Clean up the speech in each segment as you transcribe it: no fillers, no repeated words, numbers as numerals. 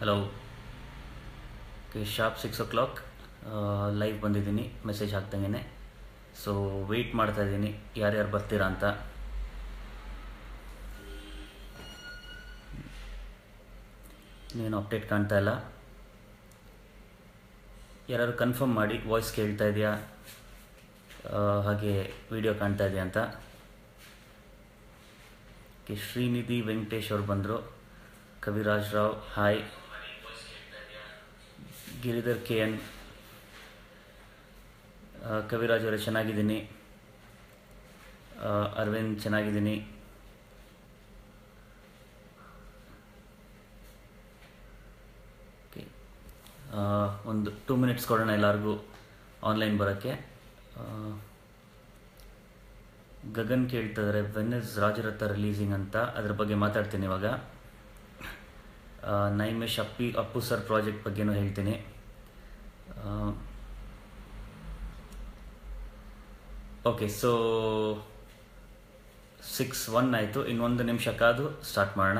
Hello. Sharp 6 o'clock live ಬಂದಿದ್ದೀನಿ, message ಹಾಕ್ದಂಗೆ. So weight ಮಾಡ್ತಾ ಇದ್ದೀನಿ ಯಾರ್ಯಾರು ಬರ್ತೀರಾ ಅಂತ. ಇನ್ನೇನು ಅಪ್ಡೇಟ್ ಕಾಣ್ತಾ ಇಲ್ಲ. ಯಾರು ಕನ್ಫರ್ಮ್ ಮಾಡಿ, ವಾಯ್ಸ್ ಕೇಳ್ತಾ ಇದೆಯಾ ಹಾಗೆ ವಿಡಿಯೋ ಕಾಣ್ತಾ ಇದೆಯಾ ಅಂತ. ಶ್ರೀನಿಧಿ ವೆಂಕಟೇಶ್ ಅವರು ಬಂದರು. Kaviraj Rao hi. Giridhar K N, Kaviraj ಅವರೇ ಚೆನ್ನಾಗಿದ್ದೀನಿ. ಅರವಿಂದ್ ಚೆನ್ನಾಗಿದ್ದೀನಿ. ಒಂದು 2 minutes ಕೊಡೋಣ ಎಲ್ಲರಿಗೂ ಆನ್ಲೈನ್ ಬರೋಕ್ಕೆ. ಗಗನ್ ಕೇಳ್ತಿದ್ದಾರೆ ವೆನ್ ಇಸ್ ರಾಜರಥ ರಿಲೀಸಿಂಗ್ ಅಂತ, ಅದ್ರ ಬಗ್ಗೆ ಮಾತಾಡ್ತೀನಿ ಇವಾಗ. ನೈಮೇಶ್ ಅಪ್ಪು ಸರ್ ಪ್ರಾಜೆಕ್ಟ್ ಬಗ್ಗೆನೂ ಹೇಳ್ತೀನಿ. ಓಕೆ, ಸೊ 6:01 ಆಯಿತು. ಇನ್ನೊಂದು ನಿಮಿಷ ಕಾದು ಸ್ಟಾರ್ಟ್ ಮಾಡೋಣ.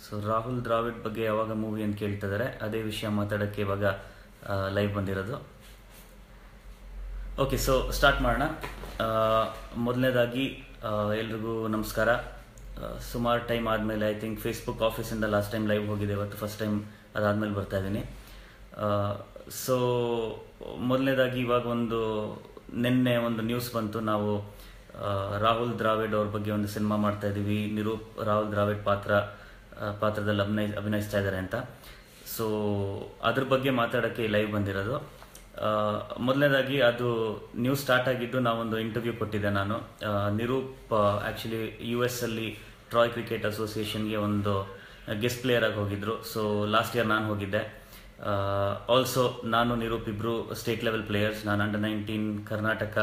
ಸೊ ರಾಹುಲ್ ದ್ರಾವಿಡ್ ಬಗ್ಗೆ ಯಾವಾಗ ಮೂವಿ ಅಂತ ಕೇಳ್ತಿದ್ದಾರೆ, ಅದೇ ವಿಷಯ ಮಾತಾಡೋಕ್ಕೆ ಇವಾಗ ಲೈವ್ ಬಂದಿರೋದು. ಓಕೆ, ಸೊ ಸ್ಟಾರ್ಟ್ ಮಾಡೋಣ. ಮೊದಲನೇದಾಗಿ ಎಲ್ರಿಗೂ ನಮಸ್ಕಾರ. ಸುಮಾರು ಟೈಮ್ ಆದಮೇಲೆ, ಐ ಥಿಂಕ್ ಫೇಸ್ಬುಕ್ ಆಫೀಸಿಂದ ಲಾಸ್ಟ್ ಟೈಮ್ ಲೈವ್ ಹೋಗಿದೆ, ಇವತ್ತು ಫಸ್ಟ್ ಟೈಮ್ ಅದಾದಮೇಲೆ ಬರ್ತಾ ಇದ್ದೀನಿ. ಸೊ ಮೊದಲನೇದಾಗಿ ಇವಾಗ ನಿನ್ನೆ ಒಂದು ನ್ಯೂಸ್ ಬಂತು. ನಾವು ರಾಹುಲ್ ದ್ರಾವಿಡ್ ಅವ್ರ ಬಗ್ಗೆ ಒಂದು ಸಿನಿಮಾ ಮಾಡ್ತಾ ಇದ್ದೀವಿ, ನಿರೂಪ್ ರಾಹುಲ್ ದ್ರಾವಿಡ್ ಪಾತ್ರದಲ್ಲಿ ಅಭಿನಯಿಸ್ತಾ ಇದ್ದಾರೆ ಅಂತ. ಸೊ ಅದ್ರ ಬಗ್ಗೆ ಮಾತಾಡೋಕ್ಕೆ ಲೈವ್ ಬಂದಿರೋದು. ಮೊದಲನೇದಾಗಿ ಅದು ನ್ಯೂಸ್ ಸ್ಟಾರ್ಟ್ ಆಗಿದ್ದು ನಾವೊಂದು ಇಂಟರ್ವ್ಯೂ ಕೊಟ್ಟಿದ್ದೆ ನಾನು. ನಿರೂಪ್ ಆ್ಯಕ್ಚುಲಿ US ಅಲ್ಲಿ ಟ್ರಾಯ್ ಕ್ರಿಕೆಟ್ ಅಸೋಸಿಯೇಷನ್ಗೆ ಒಂದು ಗೆಸ್ಟ್ ಪ್ಲೇಯರ್ ಆಗಿ ಹೋಗಿದ್ರು. ಸೊ ಲಾಸ್ಟ್ ಇಯರ್ ನಾನು ಹೋಗಿದ್ದೆ. ಆಲ್ಸೋ ನಾನು ನಿರೂಪ್ ಇಬ್ಬರು ಸ್ಟೇಟ್ ಲೆವೆಲ್ ಪ್ಲೇಯರ್ಸ್. ನಾನು under nineteen Karnataka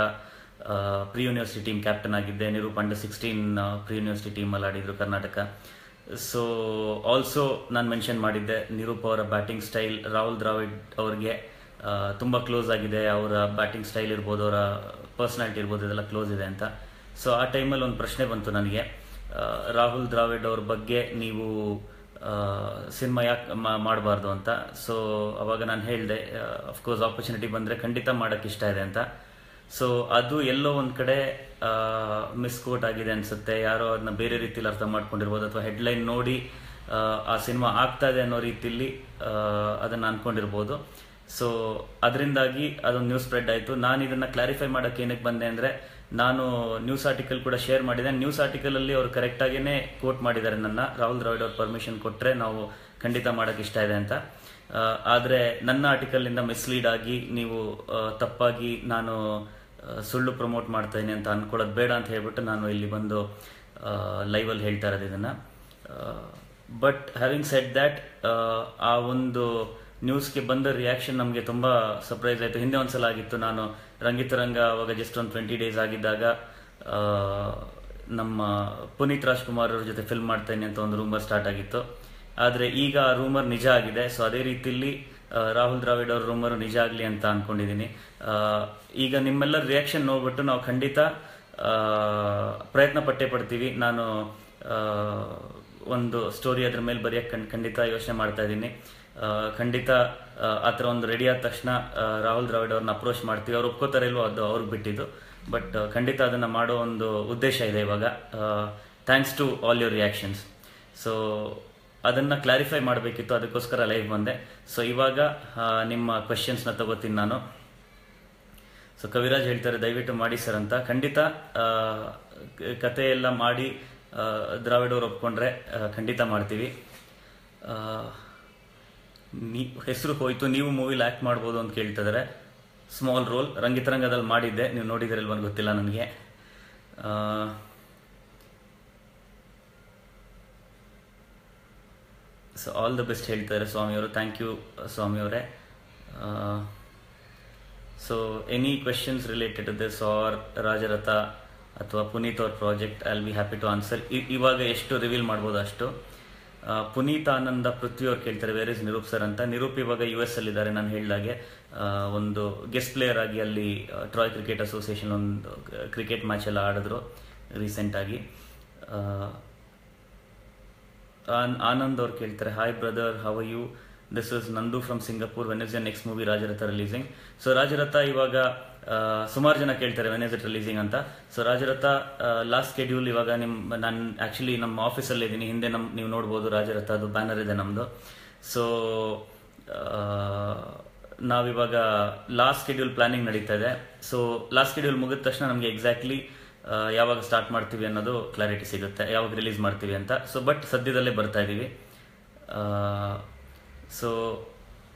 pre university team captain ಆಗಿದ್ದೆ. ನಿರೂಪ್ ಅಂಡರ್-16 ಪ್ರಿ ಯೂನಿವರ್ಸಿಟಿ ಟೀಮಲ್ಲಿ ಆಡಿದ್ರು ಕರ್ನಾಟಕ. ಸೊ ಆಲ್ಸೋ ನಾನು ಮೆನ್ಷನ್ ಮಾಡಿದ್ದೆ, ನಿರೂಪ್ ಅವರ ಬ್ಯಾಟಿಂಗ್ ಸ್ಟೈಲ್ ರಾಹುಲ್ ದ್ರಾವಿಡ್ ಅವ್ರಿಗೆ ತುಂಬ ಕ್ಲೋಸ್ ಆಗಿದೆ. ಅವರ ಬ್ಯಾಟಿಂಗ್ ಸ್ಟೈಲ್ ಇರ್ಬೋದು, ಅವರ ಪರ್ಸ್ನಾಲಿಟಿ ಇರ್ಬೋದು, ಇದೆಲ್ಲ ಕ್ಲೋಸ್ ಇದೆ ಅಂತ. ಸೊ ಆ ಟೈಮಲ್ಲಿ ಒಂದು ಪ್ರಶ್ನೆ ಬಂತು ನನಗೆ, ರಾಹುಲ್ ದ್ರಾವಿಡ್ ಅವ್ರ ಬಗ್ಗೆ ನೀವು ಸಿನಿಮಾ ಯಾಕೆ ಮಾಡಬಾರ್ದು ಅಂತ. ಸೊ ಅವಾಗ ನಾನು ಹೇಳಿದೆ, ಅಫ್ಕೋರ್ಸ್ ಆಪರ್ಚುನಿಟಿ ಬಂದರೆ ಖಂಡಿತ ಮಾಡೋಕ್ಕೆ ಇಷ್ಟ ಇದೆ ಅಂತ. ಸೊ ಅದು ಎಲ್ಲೋ ಒಂದು ಕಡೆ ಮಿಸ್ಕೋಟ್ ಆಗಿದೆ ಅನಿಸುತ್ತೆ. ಯಾರೋ ಅದನ್ನ ಬೇರೆ ರೀತಿಯಲ್ಲಿ ಅರ್ಥ ಮಾಡ್ಕೊಂಡಿರ್ಬೋದು, ಅಥವಾ ಹೆಡ್ಲೈನ್ ನೋಡಿ ಆ ಸಿನಿಮಾ ಆಗ್ತಾ ಇದೆ ಅನ್ನೋ ರೀತಿಯಲ್ಲಿ ಅದನ್ನು ಅಂದ್ಕೊಂಡಿರ್ಬೋದು. ಸೊ ಅದರಿಂದಾಗಿ ಅದೊಂದು ನ್ಯೂಸ್ ಸ್ಪ್ರೆಡ್ ಆಯಿತು. ನಾನು ಇದನ್ನು ಕ್ಲಾರಿಫೈ ಮಾಡೋಕ್ಕೆ ಏನಕ್ಕೆ ಬಂದೆ ಅಂದರೆ, ನಾನು ನ್ಯೂಸ್ ಆರ್ಟಿಕಲ್ ಕೂಡ ಶೇರ್ ಮಾಡಿದೆ. ನ್ಯೂಸ್ ಆರ್ಟಿಕಲಲ್ಲಿ ಅವರು ಕರೆಕ್ಟಾಗೇ ಕೋಟ್ ಮಾಡಿದ್ದಾರೆ ನನ್ನ, ರಾಹುಲ್ ದ್ರಾವಿಡ್ ಅವ್ರು ಪರ್ಮಿಷನ್ ಕೊಟ್ಟರೆ ನಾವು ಖಂಡಿತ ಮಾಡೋಕ್ಕೆ ಇಷ್ಟ ಇದೆ ಅಂತ. ಆದರೆ ನನ್ನ ಆರ್ಟಿಕಲಿಂದ ಮಿಸ್ಲೀಡ್ ಆಗಿ ನೀವು ತಪ್ಪಾಗಿ ನಾನು ಸುಳ್ಳು ಪ್ರಮೋಟ್ ಮಾಡ್ತಾಯಿದ್ದೀನಿ ಅಂತ ಅಂದ್ಕೊಳ್ಳೋದು ಬೇಡ ಅಂತ ಹೇಳ್ಬಿಟ್ಟು ನಾನು ಇಲ್ಲಿ ಬಂದು ಲೈವಲ್ಲಿ ಹೇಳ್ತಾ ಇರೋದು ಇದನ್ನು. ಬಟ್ ಹ್ಯಾವಿಂಗ್ ಸೆಡ್ ದ್ಯಾಟ್, ಆ ಒಂದು ನ್ಯೂಸ್ಗೆ ಬಂದ ರಿಯಾಕ್ಷನ್ ನಮಗೆ ತುಂಬ ಸರ್ಪ್ರೈಸ್ ಆಯಿತು. ಹಿಂದೆ ಒಂದ್ಸಲ ಆಗಿತ್ತು, ನಾನು ರಂಗಿತರಂಗ ಅವಾಗ ಜಸ್ಟ್ ಒಂದು 20 days ಆಗಿದ್ದಾಗ ನಮ್ಮ ಪುನೀತ್ ರಾಜ್ಕುಮಾರ್ ಅವ್ರ ಜೊತೆ ಫಿಲ್ಮ್ ಮಾಡ್ತೇನೆ ಅಂತ ಒಂದು ರೂಮರ್ ಸ್ಟಾರ್ಟ್ ಆಗಿತ್ತು. ಆದರೆ ಈಗ ಆ ರೂಮರ್ ನಿಜ ಆಗಿದೆ. ಸೊ ಅದೇ ರೀತಿಯಲ್ಲಿ ರಾಹುಲ್ ದ್ರಾವಿಡ್ ಅವ್ರ ರೂಮರು ನಿಜ ಆಗಲಿ ಅಂತ ಅಂದ್ಕೊಂಡಿದ್ದೀನಿ. ಈಗ ನಿಮ್ಮೆಲ್ಲರ ರಿಯಾಕ್ಷನ್ ನೋಡ್ಬಿಟ್ಟು ನಾವು ಖಂಡಿತ ಪ್ರಯತ್ನ ಪಟ್ಟೇ ಪಡ್ತೀವಿ. ನಾನು ಒಂದು ಸ್ಟೋರಿ ಅದ್ರ ಮೇಲೆ ಬರೆಯೋಕ್ಕೆ ಖಂಡಿತ ಯೋಚನೆ ಮಾಡ್ತಾ ಇದ್ದೀನಿ. ಖಂಡಿತ ಆ ಥರ ಒಂದು ರೆಡಿ ಆದ ತಕ್ಷಣ ರಾಹುಲ್ ದ್ರಾವಿಡ್ ಅವ್ರನ್ನ ಅಪ್ರೋಚ್ ಮಾಡ್ತೀವಿ. ಅವ್ರು ಒಪ್ಕೋತಾರೆ ಇಲ್ವೋ ಅದು ಅವ್ರಿಗೆ ಬಿಟ್ಟಿದ್ದು, ಬಟ್ ಖಂಡಿತ ಅದನ್ನು ಮಾಡೋ ಒಂದು ಉದ್ದೇಶ ಇದೆ ಇವಾಗ. Thanks to all your reactions. So ಅದನ್ನು ಕ್ಲಾರಿಫೈ ಮಾಡಬೇಕಿತ್ತು, ಅದಕ್ಕೋಸ್ಕರ ಲೈವ್ ಬಂದೆ. ಸೊ ಇವಾಗ ನಿಮ್ಮ ಕ್ವೆಶನ್ಸ್ನ ತಗೋತೀನಿ ನಾನು. ಸೊ ಕವಿರಾಜ್ ಹೇಳ್ತಾರೆ ದಯವಿಟ್ಟು ಮಾಡಿ ಸರ್ ಅಂತ. ಖಂಡಿತ ಕತೆ ಎಲ್ಲ ಮಾಡಿ ದ್ರಾವಿಡ್ ಅವ್ರು ಒಪ್ಕೊಂಡ್ರೆ ಖಂಡಿತ ಮಾಡ್ತೀವಿ. ಹೆಸರು ಹೋಯ್ತು, ನೀವು ಮೂವಿಲಿ ಆ್ಯಕ್ಟ್ ಮಾಡ್ಬೋದು ಅಂತ ಕೇಳ್ತಿದ್ದಾರೆ. ಸ್ಮಾಲ್ ರೋಲ್ ರಂಗಿತರಂಗದಲ್ಲಿ ಮಾಡಿದ್ದೆ, ನೀವು ನೋಡಿದಿರಲ್ವ ಗೊತ್ತಿಲ್ಲ ನನಗೆ. ಸೊ ಆಲ್ ದ ಬೆಸ್ಟ್ ಹೇಳ್ತಾರೆ ಸ್ವಾಮಿಯವರು. ಥ್ಯಾಂಕ್ ಯು ಸ್ವಾಮಿಯವರೇ. So any questions related to this are Rajaratha ಅಥವಾ ಪುನೀತ್ ಅವ್ರ project, I will be happy to answer. ಇವಾಗ ಎಷ್ಟು ರಿವೀಲ್ ಮಾಡ್ಬೋದು ಅಷ್ಟು. ಪುನೀತ್ ಆನಂದ ಪೃಥ್ವಿ ಅವ್ರು ಕೇಳ್ತಾರೆ ವೇರ್ ಇಸ್ ನಿರೂಪ್ ಸರ್ ಅಂತ. ನಿರೂಪ್ ಇವಾಗ US ಅಲ್ಲಿದ್ದಾರೆ. ನಾನು ಹೇಳಿದಾಗೆ ಒಂದು ಗೆಸ್ಟ್ ಪ್ಲೇಯರ್ ಆಗಿ ಅಲ್ಲಿ ಟ್ರಾಯ್ ಕ್ರಿಕೆಟ್ ಅಸೋಸಿಯೇಷನ್ ಒಂದು ಕ್ರಿಕೆಟ್ ಮ್ಯಾಚ್ ಎಲ್ಲ ಆಡಿದ್ರು. ರೀಸೆಂಟಾಗಿ. ಆನಂದ್ ಅವ್ರು ಕೇಳ್ತಾರೆ, hi brother, how are you? This is Nandu from Singapore. When is ya next movie Rajaratha releasing? So Rajaratha ಇವಾಗ ಸುಮಾರು ಜನ ಕೇಳ್ತಾರೆ ವೆನ್ ಇಸ್ ಇಟ್ ರಿಲೀಸಿಂಗ್ ಅಂತ. ಸೊ ರಾಜರಥ ಲಾಸ್ಟ್ ಸ್ಕೆಡ್ಯೂಲ್ ಇವಾಗ ನಾನು ಆ್ಯಕ್ಚುಲಿ ನಮ್ಮ ಆಫೀಸಲ್ಲಿ ಇದ್ದೀನಿ. ಹಿಂದೆ ನೀವು ನೋಡ್ಬೋದು ರಾಜರಥ ಅದು ಬ್ಯಾನರ್ ಇದೆ ನಮ್ಮದು. ಸೊ ನಾವಿವಾಗ ಲಾಸ್ಟ್ ಸ್ಕೆಡ್ಯೂಲ್ ಪ್ಲಾನಿಂಗ್ ನಡೀತಾ ಇದೆ. ಸೊ ಲಾಸ್ಟ್ ಸ್ಕೆಡ್ಯೂಲ್ ಮುಗಿದ ತಕ್ಷಣ ನಮಗೆ ಎಕ್ಸಾಕ್ಟ್ಲಿ ಯಾವಾಗ ಸ್ಟಾರ್ಟ್ ಮಾಡ್ತೀವಿ ಅನ್ನೋದು ಕ್ಲಾರಿಟಿ ಸಿಗುತ್ತೆ, ಯಾವಾಗ ರಿಲೀಸ್ ಮಾಡ್ತೀವಿ ಅಂತ. ಸೊ ಬಟ್ ಸದ್ಯದಲ್ಲೇ ಬರ್ತಾ ಇದ್ದೀವಿ. So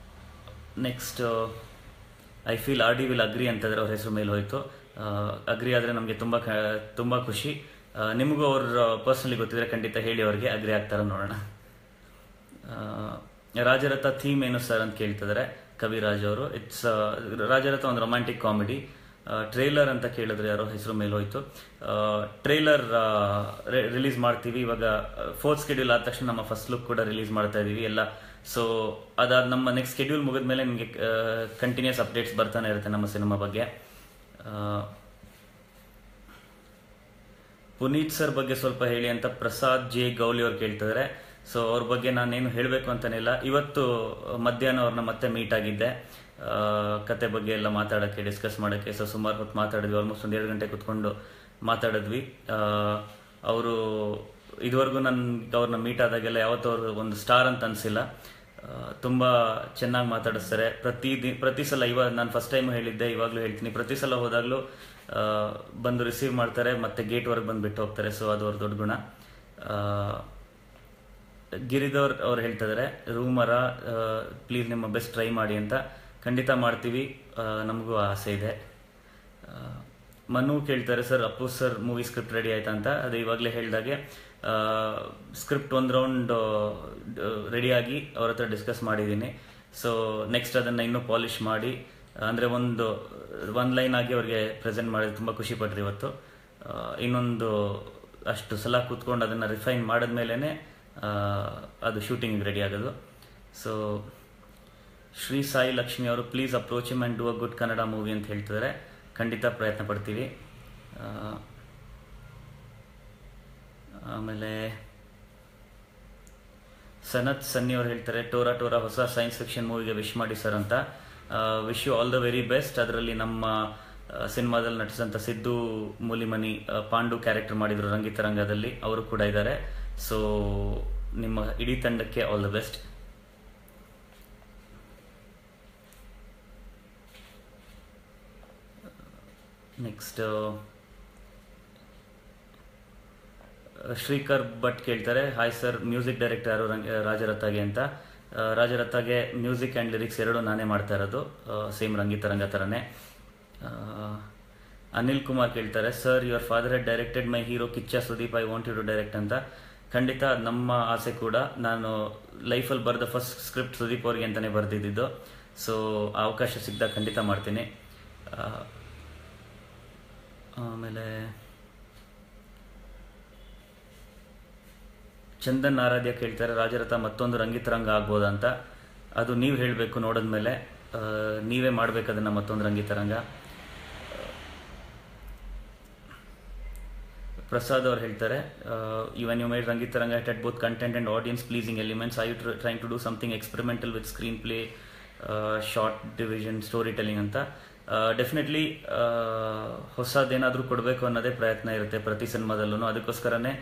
next I feel RD will agree ಅಂತಂದರೆ ಅವ್ರ ಹೆಸರು ಮೇಲೆ ಹೋಯಿತು. ಅಗ್ರಿ ಆದರೆ ನಮಗೆ ತುಂಬ ಖುಷಿ. ನಿಮಗೂ ಅವ್ರ ಪರ್ಸ್ನಲಿ ಗೊತ್ತಿದ್ರೆ ಖಂಡಿತ ಹೇಳಿ ಅವ್ರಿಗೆ, ಅಗ್ರಿ ಆಗ್ತಾರ ನೋಡೋಣ. ರಾಜರಥ ಥೀಮ್ ಏನು ಸರ್ ಅಂತ ಕೇಳ್ತಿದ್ದಾರೆ ಕವಿರಾಜ್ ಅವರು. ರಾಜರಥ ಒಂದು ರೊಮ್ಯಾಂಟಿಕ್ ಕಾಮಿಡಿ. ಟ್ರೇಲರ್ ಅಂತ ಕೇಳಿದ್ರೆ ಯಾರೋ ಹೆಸರು ಮೇಲೆ ಹೋಯ್ತು. ಟ್ರೇಲರ್ ರಿಲೀಸ್ ಮಾಡ್ತೀವಿ ಇವಾಗ. 4th ಸ್ಕೆಡ್ಯೂಲ್ ಆದ ತಕ್ಷಣ ನಮ್ಮ ಫಸ್ಟ್ ಲುಕ್ ಕೂಡ ರಿಲೀಸ್ ಮಾಡ್ತಾ ಇದೀವಿ ಎಲ್ಲ. ಸೊ ಅದಾದ ನಮ್ಮ ನೆಕ್ಸ್ಟ್ ಸ್ಕೆಡ್ಯೂಲ್ ಮುಗಿದ ಮೇಲೆ ನಿಮಗೆ ಕಂಟಿನ್ಯೂಸ್ ಅಪ್ಡೇಟ್ಸ್ ಬರ್ತಾನೆ ಇರುತ್ತೆ ನಮ್ಮ ಸಿನಿಮಾ ಬಗ್ಗೆ. ಪುನೀತ್ ಸರ್ ಬಗ್ಗೆ ಸ್ವಲ್ಪ ಹೇಳಿ ಅಂತ ಪ್ರಸಾದ್ ಜೆ ಗೌಲಿ ಅವ್ರು ಕೇಳ್ತಿದ್ದಾರೆ. ಸೊ ಅವ್ರ ಬಗ್ಗೆ ನಾನೇನು ಹೇಳಬೇಕು ಅಂತನಿಲ್ಲ. ಇವತ್ತು ಮಧ್ಯಾಹ್ನ ಅವ್ರನ್ನ ಮತ್ತೆ ಮೀಟ್ ಆಗಿದ್ದೆ, ಕತೆ ಬಗ್ಗೆ ಎಲ್ಲ ಮಾತಾಡೋಕ್ಕೆ, ಡಿಸ್ಕಸ್ ಮಾಡೋಕ್ಕೆ. ಸೊ ಸುಮಾರು ಹೊತ್ತು ಮಾತಾಡಿದ್ವಿ, ಆಲ್ಮೋಸ್ಟ್ 1-2 ಗಂಟೆ ಕುತ್ಕೊಂಡು ಮಾತಾಡಿದ್ವಿ. ಅವರು ಇದುವರೆಗೂ ಅವ್ರನ್ನ ಮೀಟ್ ಆದಾಗೆಲ್ಲ ಯಾವತ್ತೂ ಅವರು ಒಂದು ಸ್ಟಾರ್ ಅಂತ ಅನಿಸಿಲ್ಲ. ತುಂಬ ಚೆನ್ನಾಗಿ ಮಾತಾಡಿಸ್ತಾರೆ. ಪ್ರತಿ ಸಲ, ಇವಾಗ ನಾನು ಫಸ್ಟ್ ಟೈಮ್ ಹೇಳಿದ್ದೆ, ಇವಾಗಲೂ ಹೇಳ್ತೀನಿ, ಪ್ರತಿ ಸಲ ಹೋದಾಗಲೂ ಬಂದು ರಿಸೀವ್ ಮಾಡ್ತಾರೆ, ಮತ್ತೆ ಗೇಟ್ವರೆಗೆ ಬಂದು ಬಿಟ್ಟು ಹೋಗ್ತಾರೆ. ಸೊ ಅದು ಅವ್ರ ದೊಡ್ಡ ಗುಣ. ಗಿರಿದವ್ರು ಅವ್ರು ಹೇಳ್ತಾ ಇದ್ದಾರೆ, ರೂಮರ ಪ್ಲೀಸ್ ನಿಮ್ಮ ಬೆಸ್ಟ್ ಟ್ರೈ ಮಾಡಿ ಅಂತ. ಖಂಡಿತ ಮಾಡ್ತೀವಿ, ನಮಗೂ ಆಸೆ ಇದೆ. ಮನು ಕೇಳ್ತಾರೆ, sir Appu sir movie script ready ಆಯ್ತಾ ಅಂತ. ಅದು ಇವಾಗಲೇ ಹೇಳಿದಾಗೆ ಸ್ಕ್ರಿಪ್ಟ್ ಒಂದು ರೌಂಡ್ ರೆಡಿಯಾಗಿ ಅವ್ರ ಹತ್ರ ಡಿಸ್ಕಸ್ ಮಾಡಿದ್ದೀನಿ. ಸೊ ನೆಕ್ಸ್ಟ್ ಅದನ್ನು ಇನ್ನೂ ಪಾಲಿಷ್ ಮಾಡಿ, ಅಂದರೆ ಒಂದು ಲೈನ್ ಆಗಿ ಅವ್ರಿಗೆ ಪ್ರೆಸೆಂಟ್ ಮಾಡಿದ್ರೆ ತುಂಬ ಖುಷಿ ಪಟ್ರಿ ಇವತ್ತು. ಇನ್ನೊಂದು ಅಷ್ಟು ಸಲ ಕೂತ್ಕೊಂಡು ಅದನ್ನು ರಿಫೈನ್ ಮಾಡಿದ್ಮೇಲೆ ಅದು ಶೂಟಿಂಗ್ ರೆಡಿ ಆಗೋದು. ಸೊ ಶ್ರೀ ಸಾಯಿ ಲಕ್ಷ್ಮಿ ಅವರು, please approach him and do a good Kannada movie ಅಂತ ಹೇಳ್ತಿದ್ದಾರೆ. ಖಂಡಿತ ಪ್ರಯತ್ನ ಪಡ್ತೀವಿ. ಆಮೇಲೆ ಸನತ್ ಸನ್ನಿ ಅವ್ರು ಹೇಳ್ತಾರೆ, ಟೋರಾ ಹೊಸ ಸೈನ್ಸ್ ಫಿಕ್ಷನ್ ಮೂವಿಗೆ ವಿಶ್ ಮಾಡಿ ಸರ್ ಅಂತ. Wish you all the very best. ಅದರಲ್ಲಿ ನಮ್ಮ ಸಿನಿಮಾದಲ್ಲಿ ನಟಿಸಿದಂಥ ಸಿದ್ದು ಮೂಲಿಮನಿ ಪಾಂಡು ಕ್ಯಾರೆಕ್ಟರ್ ಮಾಡಿದ್ರು ರಂಗಿತರಂಗದಲ್ಲಿ, ಅವರು ಕೂಡ ಇದ್ದಾರೆ. ಸೊ ನಿಮ್ಮ ಇಡೀ ತಂಡಕ್ಕೆ all the best. Next Shrikar Bhat ಕೇಳ್ತಾರೆ, ಹಾಯ್ ಸರ್, ಮ್ಯೂಸಿಕ್ ಡೈರೆಕ್ಟರ್ ಯಾರು ರಾಜರಥಗೆ ಅಂತ. ರಾಜರಥಗೆ ಮ್ಯೂಸಿಕ್ ಆ್ಯಂಡ್ ಲಿರಿಕ್ಸ್ ಎರಡೂ ನಾನೇ ಮಾಡ್ತಾ ಇರೋದು, ಸೇಮ್ ರಂಗಿತರಂಗ ಥರನೇ. ಅನಿಲ್ ಕುಮಾರ್ ಕೇಳ್ತಾರೆ, sir your father had directed my hero Kichcha Sudeep, I want you to direct ಅಂತ. ಖಂಡಿತ ನಮ್ಮ ಆಸೆ ಕೂಡ. ನಾನು ಲೈಫಲ್ಲಿ ಬರೆದ ಫಸ್ಟ್ ಸ್ಕ್ರಿಪ್ಟ್ ಸುದೀಪ್ ಅವ್ರಿಗೆ ಅಂತಲೇ ಬರೆದಿದ್ದು. ಸೊ ಆ ಅವಕಾಶ ಸಿಕ್ಕಿದಾಗ ಖಂಡಿತ ಮಾಡ್ತೀನಿ. ಆಮೇಲೆ ಚಂದನ್ ಆರಾಧ್ಯ ಕೇಳ್ತಾರೆ, ರಾಜರಥ ಮತ್ತೊಂದು ರಂಗಿತರಂಗ ಆಗ್ಬೋದಂತ. ಅದು ನೀವು ಹೇಳಬೇಕು, ನೋಡಿದ್ಮೇಲೆ ನೀವೇ ಮಾಡಬೇಕು ಅದನ್ನು, ಮತ್ತೊಂದು ರಂಗಿತರಂಗ. ಪ್ರಸಾದ್ ಅವ್ರು ಹೇಳ್ತಾರೆ, even you made Rangitaranga it at both content and audience pleasing elements. I you trying to do something experimental with screenplay, short division, storytelling ಅಂತ. ಡೆಫಿನೆಟ್ಲಿ ಹೊಸದೇನಾದರೂ ಕೊಡಬೇಕು ಅನ್ನೋದೇ ಪ್ರಯತ್ನ ಇರುತ್ತೆ ಪ್ರತಿ ಸಿನಿಮಾದಲ್ಲೂ. ಅದಕ್ಕೋಸ್ಕರನೇ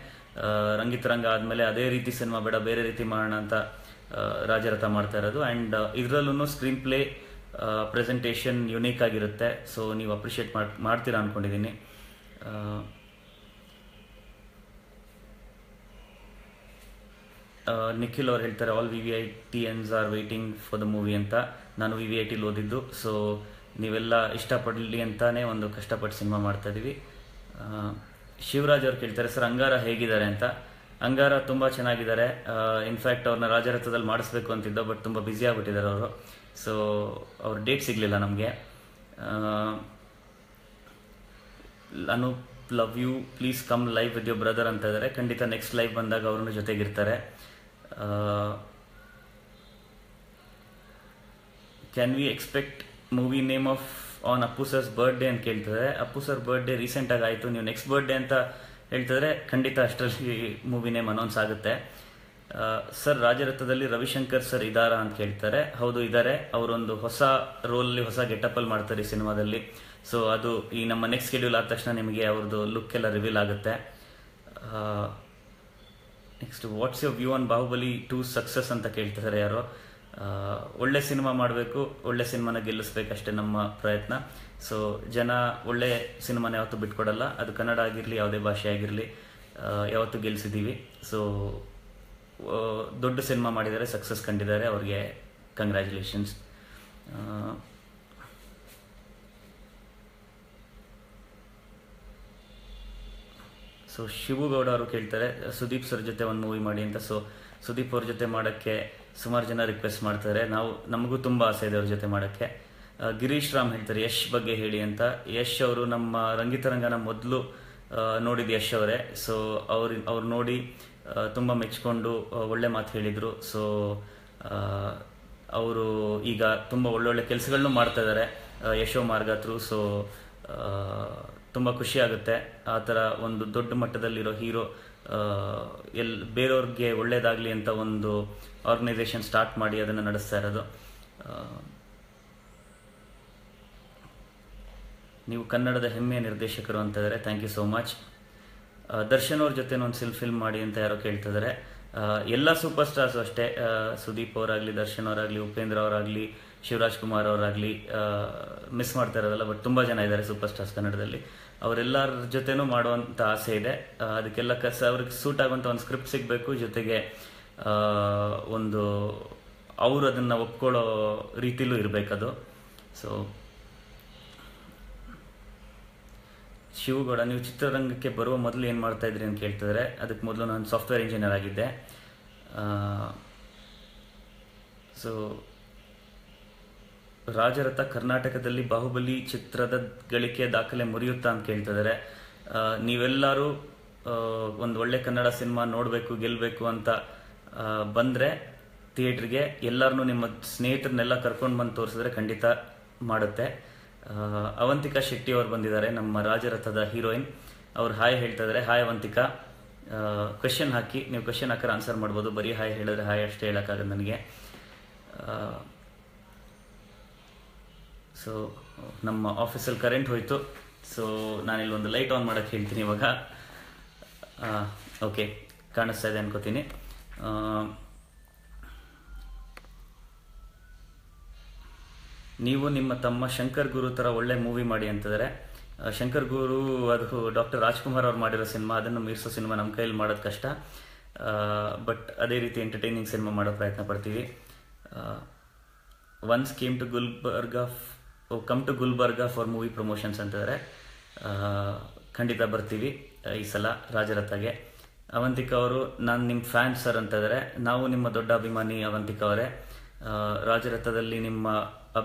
ರಂಗಿತರಂಗ ಆದಮೇಲೆ ಅದೇ ರೀತಿ ಸಿನಿಮಾ ಬೇಡ, ಬೇರೆ ರೀತಿ ಮಾಡೋಣ ಅಂತ ರಾಜರಥ ಮಾಡ್ತಾ ಇರೋದು. ಆ್ಯಂಡ್ ಇದರಲ್ಲೂ ಸ್ಕ್ರೀನ್ ಪ್ಲೇ, ಪ್ರೆಸೆಂಟೇಷನ್ ಯುನೀಕ್ ಆಗಿರುತ್ತೆ. ಸೊ ನೀವು ಅಪ್ರಿಷಿಯೇಟ್ ಮಾಡ್ತೀರಾ ಅಂದ್ಕೊಂಡಿದ್ದೀನಿ. ನಿಖಿಲ್ ಅವ್ರು ಹೇಳ್ತಾರೆ, all VVITians are waiting for the movie ಅಂತ. ನಾನು VVITಲಿ ಓದಿದ್ದು. ಸೊ ನೀವೆಲ್ಲ ಇಷ್ಟಪಡಲಿ ಅಂತಾನೆ ಒಂದು ಕಷ್ಟಪಟ್ಟು ಸಿನಿಮಾ ಮಾಡ್ತಾ ಇದ್ದೀವಿ. ಶಿವರಾಜ್ ಅವ್ರು ಕೇಳ್ತಾರೆ, ಸರ್ ಅಂಗಾರ ಹೇಗಿದ್ದಾರೆ ಅಂತ. ಅಂಗಾರ ತುಂಬ ಚೆನ್ನಾಗಿದ್ದಾರೆ. ಇನ್ಫ್ಯಾಕ್ಟ್ ಅವ್ರನ್ನ ರಾಜರಥದಲ್ಲಿ ಮಾಡಿಸ್ಬೇಕು ಅಂತಿದ್ದೋ, ಬಟ್ ತುಂಬ ಬ್ಯುಸಿ ಆಗಿಬಿಟ್ಟಿದ್ದಾರೆ ಅವರು. ಸೊ ಅವ್ರ ಡೇಟ್ ಸಿಗಲಿಲ್ಲ ನಮಗೆ. Anoop love you, please come live with your brother ಅಂತ ಇದ್ದಾರೆ. ಖಂಡಿತ ನೆಕ್ಸ್ಟ್ ಲೈವ್ ಬಂದಾಗ ಅವ್ರನ್ನ ಜೊತೆಗಿರ್ತಾರೆ. Can we expect movie name of on Appu sir's birthday ಅಂತ ಕೇಳ್ತಾರೆ. ಅಪ್ಪು ಸರ್ ಬರ್ಡೇ ರೀಸೆಂಟಾಗಿ ಆಯಿತು. ನೀವು ನೆಕ್ಸ್ಟ್ ಬರ್ಡೇ ಅಂತ ಹೇಳ್ತಿದ್ರೆ ಖಂಡಿತ ಅಷ್ಟರಲ್ಲಿ ಮೂವಿ ನೇಮ್ ಅನೌನ್ಸ್ ಆಗುತ್ತೆ. ಸರ್, ರಾಜರಥದಲ್ಲಿ ರವಿಶಂಕರ್ ಸರ್ ಇದಾರಾ ಅಂತ ಕೇಳ್ತಾರೆ. ಹೌದು, ಇದ್ದಾರೆ. ಅವರೊಂದು ಹೊಸ ರೋಲಲ್ಲಿ ಹೊಸ ಗೆಟಪಲ್ಲಿ ಮಾಡ್ತಾರೆ ಈ ಸಿನಿಮಾದಲ್ಲಿ. ಸೊ ಅದು ಈ ನಮ್ಮ ನೆಕ್ಸ್ಟ್ ಶೆಡ್ಯೂಲ್ ಆದ ತಕ್ಷಣ ನಿಮಗೆ ಅವ್ರದ್ದು ಲುಕ್ ಎಲ್ಲ ರಿವೀಲ್ ಆಗುತ್ತೆ. Next, what's your view on Baahubali 2 success ಅಂತ ಕೇಳ್ತಿದ್ದಾರೆ ಯಾರೋ. ಒಳ್ಳೆ ಸಿನಿಮಾ ಮಾಡಬೇಕು, ಒಳ್ಳೆ ಸಿನಿಮಾನ ಗೆಲ್ಲಿಸ್ಬೇಕಷ್ಟೇ ನಮ್ಮ ಪ್ರಯತ್ನ. ಸೊ ಜನ ಒಳ್ಳೆ ಸಿನಿಮಾನ ಯಾವತ್ತೂ ಬಿಟ್ಕೊಡಲ್ಲ. ಅದು ಕನ್ನಡ ಆಗಿರಲಿ, ಯಾವುದೇ ಭಾಷೆ ಆಗಿರಲಿ, ಯಾವತ್ತೂ ಗೆಲ್ಲಿಸಿದ್ದೀವಿ. ಸೊ ದೊಡ್ಡ ಸಿನಿಮಾ ಮಾಡಿದ್ದಾರೆ, ಸಕ್ಸಸ್ ಕಂಡಿದ್ದಾರೆ, ಅವ್ರಿಗೆ ಕಂಗ್ರ್ಯಾಚುಲೇಷನ್ಸ್. ಸೊ ಶಿವಗೌಡ ಅವರು ಕೇಳ್ತಾರೆ ಸುದೀಪ್ ಸರ್ ಜೊತೆ ಒಂದು ಮೂವಿ ಮಾಡಿ ಅಂತ. ಸೊ ಸುದೀಪ್ ಅವ್ರ ಜೊತೆ ಮಾಡೋಕ್ಕೆ ಸುಮಾರು ಜನ ರಿಕ್ವೆಸ್ಟ್ ಮಾಡ್ತಾರೆ. ನಮಗೂ ತುಂಬ ಆಸೆ ಇದೆ ಅವ್ರ ಜೊತೆ ಮಾಡೋಕ್ಕೆ. ಗಿರೀಶ್ ರಾಮ್ ಹೇಳ್ತಾರೆ ಯಶ್ ಬಗ್ಗೆ ಹೇಳಿ ಅಂತ. ಯಶ್ ಅವರು ನಮ್ಮ ರಂಗಿತರಂಗನ ಮೊದಲು ನೋಡಿದ ಯಶ್ ಅವರೇ. ಸೊ ಅವ್ರು ನೋಡಿ ತುಂಬ ಮೆಚ್ಕೊಂಡು ಒಳ್ಳೆ ಮಾತು ಹೇಳಿದರು. ಸೊ ಅವರು ಈಗ ತುಂಬ ಒಳ್ಳೊಳ್ಳೆ ಕೆಲಸಗಳನ್ನೂ ಮಾಡ್ತಾ ಇದ್ದಾರೆ ಯಶೋ ಮಾರ್ಗ ಥ್ರೂ. ಸೊ ತುಂಬ ಖುಷಿ ಆಗುತ್ತೆ ಆ ಥರ ಒಂದು ದೊಡ್ಡ ಮಟ್ಟದಲ್ಲಿರೋ ಹೀರೋ ಬೇರೆಯವ್ರಿಗೆ ಒಳ್ಳೇದಾಗಲಿ ಅಂತ ಒಂದು ಆರ್ಗನೈಸೇಷನ್ ಸ್ಟಾರ್ಟ್ ಮಾಡಿ ಅದನ್ನು ನಡೆಸ್ತಾ ಇರೋದು. ನೀವು ಕನ್ನಡದ ಹೆಮ್ಮೆಯ ನಿರ್ದೇಶಕರು ಅಂತ ಇದ್ದಾರೆ, thank you so much. Darshan ಅವ್ರ ಜೊತೆ ಒಂದು ಫಿಲ್ಮ್ ಮಾಡಿ ಅಂತ ಯಾರೋ ಕೇಳ್ತಿದ್ದಾರೆ. ಎಲ್ಲ ಸೂಪರ್ ಸ್ಟಾರ್ಸು ಅಷ್ಟೇ, ಸುದೀಪ್ ಅವರಾಗಲಿ, ದರ್ಶನ್ ಅವರಾಗಲಿ, ಉಪೇಂದ್ರ ಅವರಾಗಲಿ, ಶಿವರಾಜ್ ಕುಮಾರ್ ಅವರಾಗಲಿ ಮಿಸ್ ಮಾಡ್ತಾ ಇರೋದಲ್ಲ. ಬಟ್ ತುಂಬ ಜನ ಇದ್ದಾರೆ ಸೂಪರ್ ಸ್ಟಾರ್ಸ್ ಕನ್ನಡದಲ್ಲಿ. ಅವರೆಲ್ಲರ ಜೊತೆನೂ ಮಾಡುವಂಥ ಆಸೆ ಇದೆ. ಅದಕ್ಕೆಲ್ಲ ಅವ್ರಿಗೆ ಸೂಟ್ ಆಗುವಂಥ ಒಂದು ಸ್ಕ್ರಿಪ್ಟ್ ಸಿಗಬೇಕು, ಜೊತೆಗೆ ಒಂದು ಅವರು ಅದನ್ನು ಒಪ್ಕೊಳ್ಳೋ ರೀತಿಲೂ ಇರಬೇಕದು. ಸೊ ಶಿವಗೌಡ, ನೀವು ಚಿತ್ರರಂಗಕ್ಕೆ ಬರುವ ಮೊದಲು ಏನು ಮಾಡ್ತಾ ಇದ್ರಿ ಅಂತ ಕೇಳ್ತಿದ್ದಾರೆ. ಅದಕ್ಕೆ ಮೊದಲು ನಾನು ಸಾಫ್ಟ್ವೇರ್ ಇಂಜಿನಿಯರ್ ಆಗಿದ್ದೆ. ಸೊ ರಾಜರಥ ಕರ್ನಾಟಕದಲ್ಲಿ ಬಾಹುಬಲಿ ಚಿತ್ರದ ಗಳಿಕೆ ದಾಖಲೆ ಮುರಿಯುತ್ತಾ ಅಂತ ಕೇಳ್ತಿದ್ದಾರೆ. ನೀವೆಲ್ಲರೂ ಒಂದು ಒಳ್ಳೆ ಕನ್ನಡ ಸಿನಿಮಾ ನೋಡಬೇಕು, ಗೆಲ್ಲಬೇಕು ಅಂತ ಬಂದರೆ ಥಿಯೇಟ್ರಿಗೆ ಎಲ್ಲರನ್ನೂ ನಿಮ್ಮ ಸ್ನೇಹಿತರನ್ನೆಲ್ಲ ಕರ್ಕೊಂಡು ಬಂದು ತೋರಿಸಿದ್ರೆ ಖಂಡಿತ ಮಾಡುತ್ತೆ. ಅವಂತಿಕಾ ಶೆಟ್ಟಿ ಅವರು ಬಂದಿದ್ದಾರೆ, ನಮ್ಮ ರಾಜರಥದ ಹೀರೋಯಿನ್. ಅವ್ರು ಹಾಯ್ ಹೇಳ್ತಾ ಇದ್ದಾರೆ. ಹಾಯ್ ಅವಂತಿಕಾ. ಕ್ವೆಶನ್ ಹಾಕಿ, ನೀವು ಕ್ವೆಶನ್ ಹಾಕಿದ್ರೆ ಆನ್ಸರ್ ಮಾಡ್ಬೋದು. ಬರೀ ಹಾಯ್ ಹೇಳಿದ್ರೆ ಹಾಯ್ ಅಷ್ಟೇ ಹೇಳೋಕ್ಕಾಗದು ನನಗೆ. ಸೊ ನಮ್ಮ ಆಫೀಸಲ್ಲಿ ಕರೆಂಟ್ ಹೋಯಿತು. ಸೊ ನಾನಿಲ್ಲಿ ಒಂದು ಲೈಟ್ ಆನ್ ಮಾಡೋಕ್ಕೆ ಹೇಳ್ತೀನಿ ಇವಾಗ. ಓಕೆ, ಕಾಣಿಸ್ತಾ ಇದೆ ಅನ್ಕೋತೀನಿ. ನೀವು ನಿಮ್ಮ ತಮ್ಮ ಶಂಕರ್ ಗುರು ಥರ ಒಳ್ಳೆ ಮೂವಿ ಮಾಡಿ ಅಂತಿದ್ದಾರೆ. ಶಂಕರ್ ಗುರು ಅದು ಡಾಕ್ಟರ್ ರಾಜ್ಕುಮಾರ್ ಅವ್ರು ಮಾಡಿರೋ ಸಿನಿಮಾ, ಅದನ್ನು ಮೀರಿಸೋ ಸಿನಿಮಾ ನಮ್ಮ ಕೈಯಲ್ಲಿ ಮಾಡೋದು ಕಷ್ಟ. ಬಟ್ ಅದೇ ರೀತಿ ಎಂಟರ್ಟೈನಿಂಗ್ ಸಿನಿಮಾ ಮಾಡೋ ಪ್ರಯತ್ನ ಪಡ್ತೀವಿ. Once come to Gulbarga for movie promotions ಅಂತಿದ್ದಾರೆ. ಖಂಡಿತ ಬರ್ತೀವಿ ಈ ಸಲ ರಾಜರಥಗೆ. ಅವಂತಿಕಾ ಅವರು, ನಾನು ನಿಮ್ಮ ಫ್ಯಾನ್ ಸರ್ ಅಂತ ಇದ್ದಾರೆ. ನಾವು ನಿಮ್ಮ ದೊಡ್ಡ ಅಭಿಮಾನಿ ಅವಂತಿಕಾ ಅವರೇ. ರಾಜರಥದಲ್ಲಿ ನಿಮ್ಮ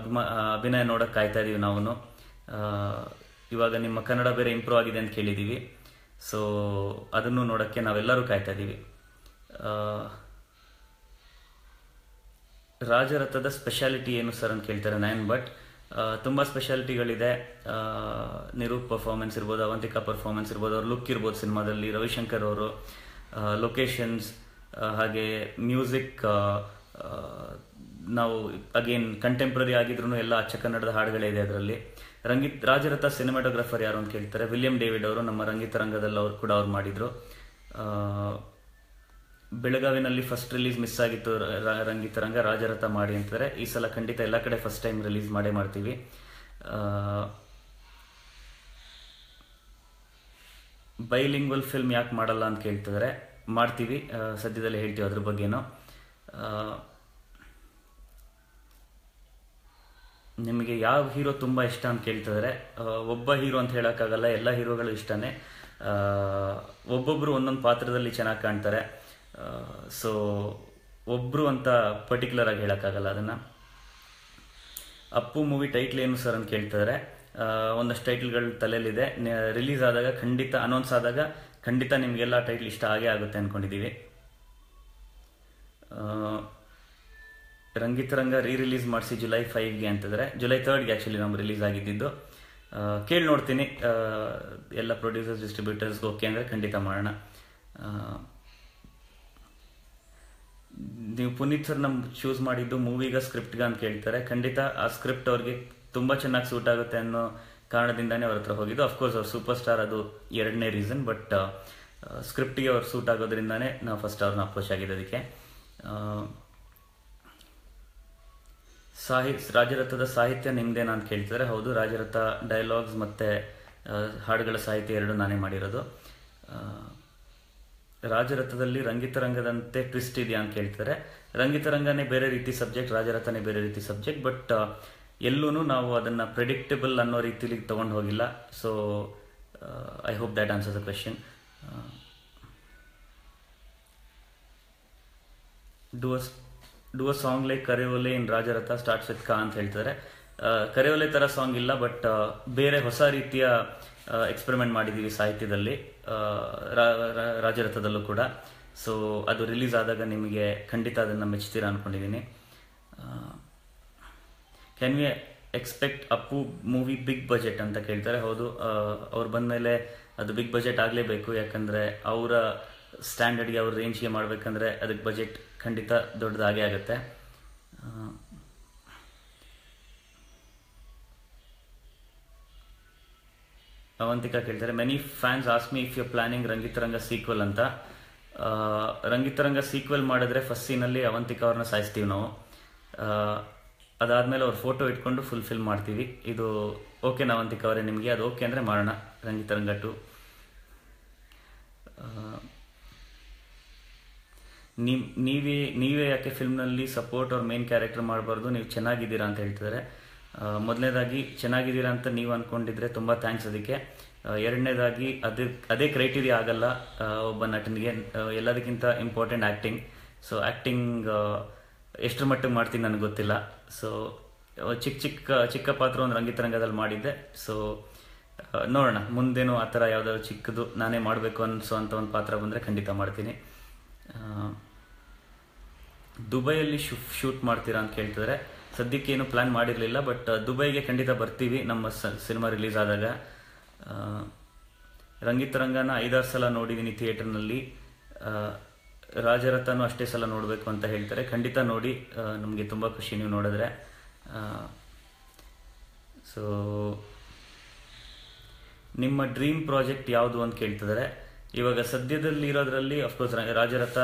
ಅಭಿನಯ ನೋಡೋಕೆ ಕಾಯ್ತಾ ಇದೀವಿ ನಾವು. ಇವಾಗ ನಿಮ್ಮ ಕನ್ನಡ ಬೇರೆ ಇಂಪ್ರೂವ್ ಆಗಿದೆ ಅಂತ ಕೇಳಿದ್ದೀವಿ. ಸೊ ಅದನ್ನು ನೋಡೋಕ್ಕೆ ನಾವೆಲ್ಲರೂ ಕಾಯ್ತಾ ಇದ್ದೀವಿ. ರಾಜರಥದ ಸ್ಪೆಷಾಲಿಟಿ ಏನು ಸರ್ ಅಂತ ಕೇಳ್ತಾರೆ ನಯನ್ ಭಟ್. ತುಂಬ ಸ್ಪೆಷಾಲಿಟಿಗಳಿದೆ. ನಿರೂಪ್ ಪರ್ಫಾರ್ಮೆನ್ಸ್ ಇರ್ಬೋದು, ಅವಂತಿಕಾ ಪರ್ಫಾರ್ಮೆನ್ಸ್ ಇರ್ಬೋದು, ಅವ್ರ ಲುಕ್ ಇರ್ಬೋದು ಸಿನಿಮಾದಲ್ಲಿ, ರವಿಶಂಕರ್ ಅವರು, ಲೊಕೇಶನ್ಸ್, ಹಾಗೆ ಮ್ಯೂಸಿಕ್. ನಾವು ಅಗೇನ್ ಕಂಟೆಂಪ್ರರಿ ಆಗಿದ್ರು ಎಲ್ಲ ಅಚ್ಚ ಕನ್ನಡದ ಹಾಡುಗಳೇ ಇದೆ ಅದರಲ್ಲಿ. ರಾಜರಥ ಸಿನಿಮಾಟೋಗ್ರಾಫರ್ ಯಾರು ಅಂತ ಕೇಳ್ತಾರೆ. ವಿಲಿಯಂ ಡೇವಿಡ್ ಅವರು, ನಮ್ಮ ರಂಗಿತರಂಗದಲ್ಲಿ ಅವ್ರು ಮಾಡಿದ್ರು. ಬೆಳಗಾವಿನಲ್ಲಿ ಫಸ್ಟ್ ರಿಲೀಸ್ ಮಿಸ್ ಆಗಿತ್ತು ರಂಗಿತರಂಗ, ರಾಜರಥ ಮಾಡಿ ಅಂತಾರೆ. ಈ ಸಲ ಖಂಡಿತ ಎಲ್ಲ ಕಡೆ ಫಸ್ಟ್ ಟೈಮ್ ರಿಲೀಸ್ ಮಾಡೇ ಮಾಡ್ತೀವಿ. ಬೈಲಿಂಗ್ವಲ್ ಫಿಲ್ಮ್ ಯಾಕೆ ಮಾಡಲ್ಲ ಅಂತ ಕೇಳ್ತಿದ್ದಾರೆ. ಮಾಡ್ತೀವಿ, ಸದ್ಯದಲ್ಲಿ ಹೇಳ್ತೀವಿ ಅದ್ರ ಬಗ್ಗೆನೂ. ನಿಮಗೆ ಯಾವ ಹೀರೋ ತುಂಬ ಇಷ್ಟ ಅಂತ ಕೇಳ್ತಿದ್ದಾರೆ. ಒಬ್ಬ ಹೀರೋ ಅಂತ ಹೇಳೋಕ್ಕಾಗಲ್ಲ, ಎಲ್ಲ ಹೀರೋಗಳು ಇಷ್ಟನೇ. ಒಬ್ಬೊಬ್ಬರು ಒಂದೊಂದು ಪಾತ್ರದಲ್ಲಿ ಚೆನ್ನಾಗಿ ಕಾಣ್ತಾರೆ. ಸೊ ಒಬ್ಬರು ಅಂತ ಪರ್ಟಿಕ್ಯುಲರ್ ಆಗಿ ಹೇಳೋಕ್ಕಾಗಲ್ಲ ಅದನ್ನು. ಅಪ್ಪು ಮೂವಿ ಟೈಟ್ಲ್ ಏನು ಸರ್ ಅಂತ ಕೇಳ್ತಿದ್ದಾರೆ. ಒಂದಷ್ಟು ಟೈಟ್ಲ್ಗಳು ತಲೆಯಲ್ಲಿದೆ. ರಿಲೀಸ್ ಆದಾಗ ಖಂಡಿತ, ಅನೌನ್ಸ್ ಆದಾಗ ಖಂಡಿತ ನಿಮಗೆಲ್ಲ ಟೈಟ್ಲ್ ಇಷ್ಟ ಆಗೇ ಆಗುತ್ತೆ ಅಂದ್ಕೊಂಡಿದ್ದೀವಿ. ರಂಗಿತರಂಗ ರಿಲೀಸ್ ಮಾಡಿಸಿ ಜುಲೈ 5ಗೆ ಅಂತಿದ್ರೆ. ಜುಲೈ 3ಗೆ ಆ್ಯಕ್ಚುಲಿ ನಾವು ರಿಲೀಸ್ ಆಗಿದ್ದು. ಕೇಳಿ ನೋಡ್ತೀನಿ. ಎಲ್ಲ ಪ್ರೊಡ್ಯೂಸರ್ಸ್ ಡಿಸ್ಟ್ರಿಬ್ಯೂಟರ್ಸ್ಗೆ ಓಕೆ ಅಂದರೆ ಖಂಡಿತ ಮಾಡೋಣ. ನೀವು ಪುನೀತ್ ಸರ್ ಚೂಸ್ ಮಾಡಿದ್ದು ಮೂವಿಗ ಸ್ಕ್ರಿಪ್ಟ್ಗ ಅಂತ ಕೇಳ್ತಾರೆ. ಖಂಡಿತ ಆ ಸ್ಕ್ರಿಪ್ಟ್ ಅವ್ರಿಗೆ ತುಂಬ ಚೆನ್ನಾಗಿ ಸೂಟ್ ಆಗುತ್ತೆ ಅನ್ನೋ ಕಾರಣದಿಂದಾನೇ ಅವ್ರ ಹತ್ರ ಹೋಗಿದ್ದು. ಅಫ್ಕೋರ್ಸ್ ಅವ್ರು ಸೂಪರ್ ಸ್ಟಾರ್, ಅದು ಎರಡನೇ ರೀಸನ್. ಬಟ್ ಸ್ಕ್ರಿಪ್ಟಿಗೆ ಅವ್ರು ಸೂಟ್ ಆಗೋದ್ರಿಂದಾನೇ ನಾವು ಫಸ್ಟ್ ಅವ್ರನ್ನ ಅಪ್ರೋಚ್ ಆಗಿದ್ದದಕ್ಕೆ. ರಾಜರಥದ ಸಾಹಿತ್ಯ ನಿಮ್ದೇನಾ ಅಂತ ಕೇಳ್ತಾರೆ. ಹೌದು, ರಾಜರಥ ಡೈಲಾಗ್ಸ್ ಮತ್ತು ಹಾಡುಗಳ ಸಾಹಿತ್ಯ ಎರಡು ನಾನೇ ಮಾಡಿರೋದು. ರಾಜರಥದಲ್ಲಿ ರಂಗಿತರಂಗದಂತೆ ಟ್ವಿಸ್ಟ್ ಇದೆಯಾ ಅಂತ ಕೇಳ್ತಾರೆ. ರಂಗಿತರಂಗನೇ ಬೇರೆ ರೀತಿ ಸಬ್ಜೆಕ್ಟ್, ರಾಜರಥನೇ ಬೇರೆ ರೀತಿ ಸಬ್ಜೆಕ್ಟ್. ಬಟ್ ಎಲ್ಲೂ ನಾವು ಅದನ್ನು ಪ್ರೆಡಿಕ್ಟಬಲ್ ಅನ್ನೋ ರೀತಿಲಿ ತೊಗೊಂಡು ಹೋಗಿಲ್ಲ. So I hope that answers the question. Do a song like Kareyole in Rajaratha starts with ಕಾ ಅಂತ ಹೇಳ್ತಾರೆ. ಕರೆಯೋಲೆ ಥರ ಸಾಂಗ್ ಇಲ್ಲ, ಬಟ್ ಬೇರೆ ಹೊಸ ರೀತಿಯ ಎಕ್ಸ್ಪೆರಿಮೆಂಟ್ ಮಾಡಿದ್ದೀವಿ ಸಾಹಿತ್ಯದಲ್ಲಿ, ರಾಜರಥದಲ್ಲೂ ಕೂಡ. ಸೊ ಅದು ರಿಲೀಸ್ ಆದಾಗ ನಿಮಗೆ ಖಂಡಿತ ಅದನ್ನು ಮೆಚ್ತೀರಾ ಅಂದ್ಕೊಂಡಿದ್ದೀನಿ. Can we expect Appu movie big budget ಅಂತ ಕೇಳ್ತಾರೆ. ಹೌದು, ಅವ್ರು ಬಂದಮೇಲೆ ಅದು ಬಿಗ್ ಬಜೆಟ್ ಆಗಲೇಬೇಕು. ಯಾಕಂದರೆ ಅವರ ಸ್ಟ್ಯಾಂಡರ್ಡ್ಗೆ, ಅವ್ರ ರೇಂಜ್ಗೆ ಮಾಡಬೇಕಂದ್ರೆ ಅದಕ್ಕೆ ಬಜೆಟ್ ಖಂಡಿತ ದೊಡ್ಡದಾಗೇ ಆಗುತ್ತೆ. ಅವಂತಿಕಾ ಕೇಳ್ತಾರೆ, many fans ask me if you planning Rangitaranga sequel ಅಂತ. ರಂಗಿತರಂಗ ಸೀಕ್ವೆಲ್ ಮಾಡಿದ್ರೆ ಫಸ್ಟ್ ಸೀನಲ್ಲಿ ಅವಂತಿಕಾ ಅವ್ರನ್ನ ಸಾಯಿಸ್ತೀವಿ ನಾವು. ಅದಾದಮೇಲೆ ಅವ್ರ ಫೋಟೋ ಇಟ್ಕೊಂಡು ಫುಲ್ಫಿಲ್ ಮಾಡ್ತೀವಿ. ಇದು ಓಕೆನಾ ಅವಂತಿಕಾ ಅವರೇ ನಿಮಗೆ? ಅದು ಓಕೆ ಅಂದರೆ ಮಾಡೋಣ ರಂಗಿತರಂಗ 2. ನೀವೇ ಯಾಕೆ ಫಿಲ್ಮ್ನಲ್ಲಿ ಸಪೋರ್ಟ್ ಅವ್ರ ಮೇನ್ ಕ್ಯಾರೆಕ್ಟರ್ ಮಾಡಬಾರ್ದು, ನೀವು ಚೆನ್ನಾಗಿದ್ದೀರಾ ಅಂತ ಹೇಳ್ತಿದ್ದಾರೆ. ಮೊದಲನೇದಾಗಿ ಚೆನ್ನಾಗಿದ್ದೀರಾ ಅಂತ ನೀವು ಅಂದ್ಕೊಂಡಿದ್ರೆ ತುಂಬ ಥ್ಯಾಂಕ್ಸ್ ಅದಕ್ಕೆ. ಎರಡನೇದಾಗಿ ಅದೇ ಕ್ರೈಟೀರಿಯಾ ಆಗಲ್ಲ ಒಬ್ಬ ನಟನಿಗೆ. ಎಲ್ಲದಕ್ಕಿಂತ ಇಂಪಾರ್ಟೆಂಟ್ ಆ್ಯಕ್ಟಿಂಗ್. ಸೊ ಆ್ಯಕ್ಟಿಂಗ್ ಎಷ್ಟರ ಮಟ್ಟಿಗೆ ಮಾಡ್ತೀನಿ ನನಗೆ ಗೊತ್ತಿಲ್ಲ. ಸೊ ಚಿಕ್ಕ ಪಾತ್ರ ಒಂದು ರಂಗಿತರಂಗದಲ್ಲಿ ಮಾಡಿದ್ದೆ. ಸೊ ನೋಡೋಣ ಮುಂದೇನು ಆ ಥರ ಯಾವುದಾದ್ರು ಚಿಕ್ಕದು ನಾನೇ ಮಾಡಬೇಕು ಅನಿಸೋವಂಥ ಒಂದು ಪಾತ್ರ ಬಂದರೆ ಖಂಡಿತ ಮಾಡ್ತೀನಿ. ದುಬೈಯಲ್ಲಿ ಶೂಟ್ ಮಾಡ್ತೀರಾ ಅಂತ ಕೇಳ್ತಿದ್ದಾರೆ. ಸದ್ಯಕ್ಕೇನು ಪ್ಲ್ಯಾನ್ ಮಾಡಿರಲಿಲ್ಲ, ಬಟ್ ದುಬೈಗೆ ಖಂಡಿತ ಬರ್ತೀವಿ ನಮ್ಮ ಸಿನಿಮಾ ರಿಲೀಸ್ ಆದಾಗ. ರಂಗಿತರಂಗನ 5-6 ಸಲ ನೋಡಿದ್ದೀನಿ ಥಿಯೇಟರ್ನಲ್ಲಿ. ರಾಜರಥನೂ ಅಷ್ಟೇ ಸಲ ನೋಡಬೇಕು ಅಂತ ಹೇಳ್ತಾರೆ. ಖಂಡಿತ ನೋಡಿ, ನಮಗೆ ತುಂಬ ಖುಷಿ ನೀವು ನೋಡಿದ್ರೆ. ಸೊ ನಿಮ್ಮ ಡ್ರೀಮ್ ಪ್ರಾಜೆಕ್ಟ್ ಯಾವುದು ಅಂತ ಕೇಳ್ತಿದ್ದಾರೆ. ಇವಾಗ ಸದ್ಯದಲ್ಲಿ ಇರೋದ್ರಲ್ಲಿ ಅಫ್ಕೋರ್ಸ್ ರಾಜರಥ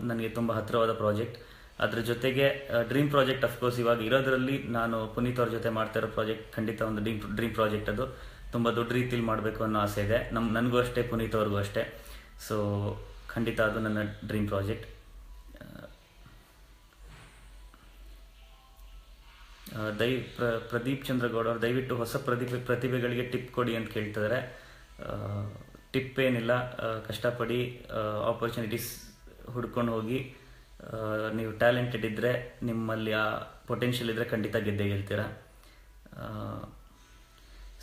ನನಗೆ ತುಂಬ ಹತ್ತಿರವಾದ ಪ್ರಾಜೆಕ್ಟ್. ಅದ್ರ ಜೊತೆಗೆ ಡ್ರೀಮ್ ಪ್ರಾಜೆಕ್ಟ್ ಅಫ್ಕೋರ್ಸ್ ಇವಾಗ ಇರೋದ್ರಲ್ಲಿ ನಾನು ಪುನೀತ್ ಅವ್ರ ಜೊತೆ ಮಾಡ್ತಾ ಇರೋ ಪ್ರಾಜೆಕ್ಟ್ ಖಂಡಿತ ಒಂದು ಡ್ರೀಮ್ ಪ್ರಾಜೆಕ್ಟ್. ಅದು ತುಂಬ ದೊಡ್ಡ ರೀತಿಯಲ್ಲಿ ಮಾಡಬೇಕು ಅನ್ನೋ ಆಸೆ ಇದೆ. ನನಗೂ ಅಷ್ಟೇ, ಪುನೀತ್ ಅವ್ರಿಗೂ ಅಷ್ಟೇ. ಸೊ ಖಂಡಿತ ಅದು ನನ್ನ ಡ್ರೀಮ್ ಪ್ರಾಜೆಕ್ಟ್. ಪ್ರದೀಪ್ ಚಂದ್ರಗೌಡ ಅವರು ದಯವಿಟ್ಟು ಹೊಸ ಪ್ರತಿಭೆಗಳಿಗೆ ಟಿಪ್ ಕೊಡಿ ಅಂತ ಕೇಳ್ತಿದ್ದಾರೆ. ಟಿಪ್ ಏನಿಲ್ಲ, ಕಷ್ಟಪಡಿ, ಆಪರ್ಚುನಿಟೀಸ್ ಹುಡ್ಕೊಂಡು ಹೋಗಿ. ನೀವು ಟ್ಯಾಲೆಂಟೆಡ್ ಇದ್ದರೆ, ನಿಮ್ಮಲ್ಲಿ ಆ ಪೊಟೆನ್ಷಿಯಲ್ ಇದ್ದರೆ ಖಂಡಿತ ಗೆದ್ದೇ ಗೆಲ್ತೀರ.